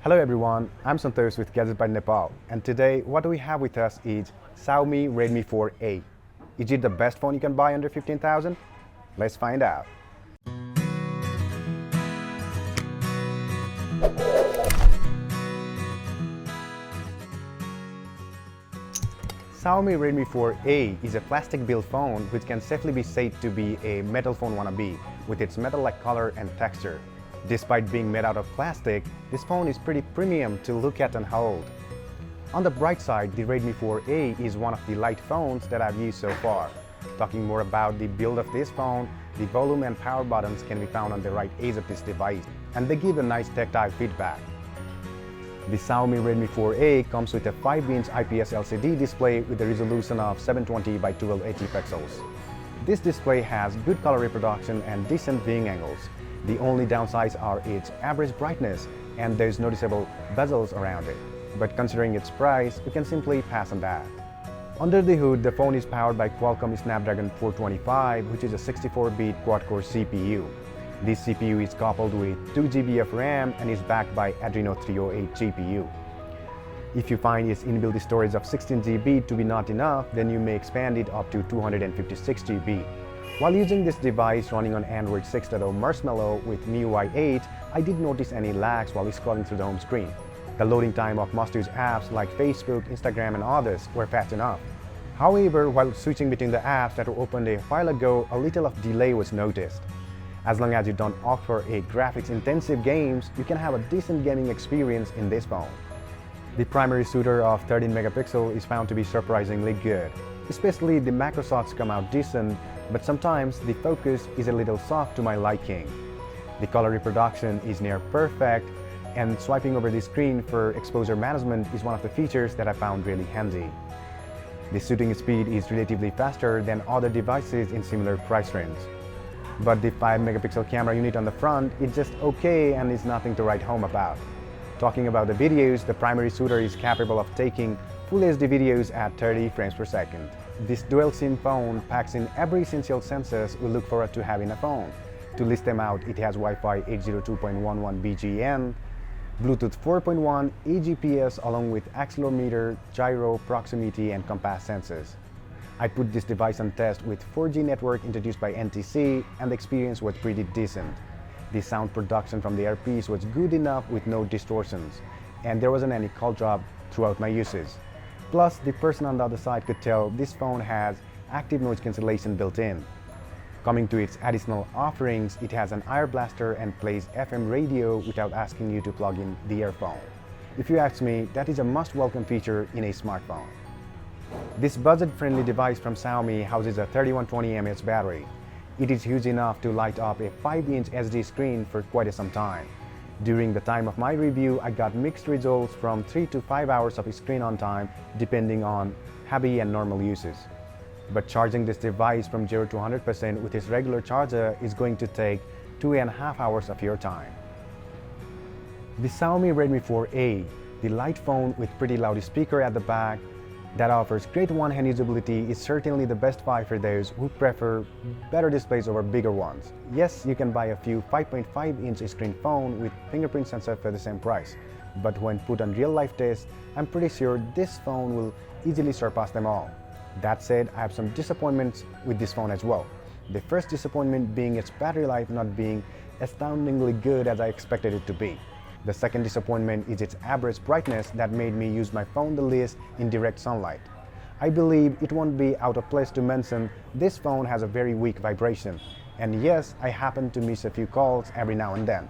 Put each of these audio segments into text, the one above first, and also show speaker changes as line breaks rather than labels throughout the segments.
Hello everyone, I'm Santosh with Gadget by Nepal, and today what we have with us is Xiaomi Redmi 4A. Is it the best phone you can buy under 15,000? Let's find out. Xiaomi Redmi 4A is a plastic-built phone which can safely be said to be a metal phone wannabe with its metal-like color and texture. Despite being made out of plastic, this phone is pretty premium to look at and hold. On the bright side, the Redmi 4A is one of the light phones that I've used so far. Talking more about the build of this phone, the volume and power buttons can be found on the right edge of this device, and they give a nice tactile feedback. The Xiaomi Redmi 4A comes with a 5-inch IPS LCD display with a resolution of 720 by 1280 pixels. This display has good color reproduction and decent viewing angles. The only downsides are its average brightness and there's noticeable bezels around it. But considering its price, you can simply pass on that. Under the hood, the phone is powered by Qualcomm Snapdragon 425, which is a 64-bit quad-core CPU. This CPU is coupled with 2 GB of RAM and is backed by Adreno 308 GPU. If you find its inbuilt storage of 16 GB to be not enough, then you may expand it up to 256 GB. While using this device running on Android 6.0 Marshmallow with MIUI 8, I did notice any lags while scrolling through the home screen. The loading time of must-use apps like Facebook, Instagram and others were fast enough. However, while switching between the apps that were opened a while ago, a little of delay was noticed. As long as you don't opt for a graphics-intensive games, you can have a decent gaming experience in this phone. The primary shooter of 13 megapixel is found to be surprisingly good. Especially the macro shots come out decent, but sometimes the focus is a little soft to my liking. The color reproduction is near perfect, and swiping over the screen for exposure management is one of the features that I found really handy. The shooting speed is relatively faster than other devices in similar price range. But the 5-megapixel camera unit on the front is just okay and is nothing to write home about. Talking about the videos, the primary shooter is capable of taking Full HD videos at 30 frames per second. This dual SIM phone packs in every essential sensors we look forward to having a phone. To list them out, it has Wi-Fi 802.11 BGN, Bluetooth 4.1, AGPS along with accelerometer, gyro, proximity and compass sensors. I put this device on test with 4G network introduced by NTC and the experience was pretty decent. The sound production from the earpiece was good enough with no distortions, and there wasn't any call drop throughout my usage. Plus, the person on the other side could tell this phone has active noise cancellation built in. Coming to its additional offerings, it has an ear blaster and plays FM radio without asking you to plug in the earphone. If you ask me, that is a must-welcome feature in a smartphone. This budget-friendly device from Xiaomi houses a 3120 mAh battery. It is huge enough to light up a 5-inch SD screen for quite some time. During the time of my review, I got mixed results from 3 to 5 hours of screen on time depending on heavy and normal uses. But charging this device from 0 to 100% with its regular charger is going to take 2.5 hours of your time. The Xiaomi Redmi 4A, the light phone with pretty loud speaker at the back that offers great one-hand usability, is certainly the best buy for those who prefer better displays over bigger ones. Yes, you can buy a few 5.5-inch screen phone with fingerprint sensor for the same price, but when put on real-life tests, I'm pretty sure this phone will easily surpass them all. That said, I have some disappointments with this phone as well. The first disappointment being its battery life not being astoundingly good as I expected it to be. The second disappointment is its average brightness that made me use my phone the least in direct sunlight. I believe it won't be out of place to mention this phone has a very weak vibration. And yes, I happen to miss a few calls every now and then.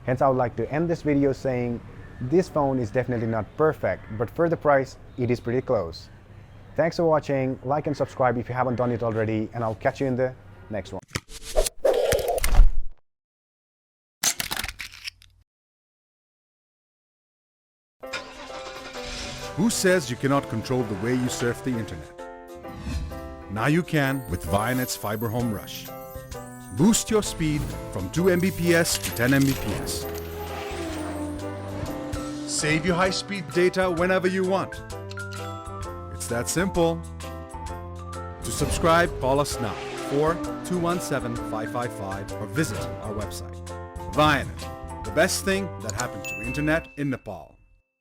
Hence, I would like to end this video saying this phone is definitely not perfect, but for the price, it is pretty close. Thanks for watching, like and subscribe if you haven't done it already, and I'll catch you in the next one.
Who says you cannot control the way you surf the internet? Now you can with Vianet's Fiber Home Rush. Boost your speed from 2 Mbps to 10 Mbps. Save your high-speed data whenever you want. It's that simple. To subscribe, call us now, 4-217-555, or visit our website. Vianet, the the best thing that happened to internet in Nepal.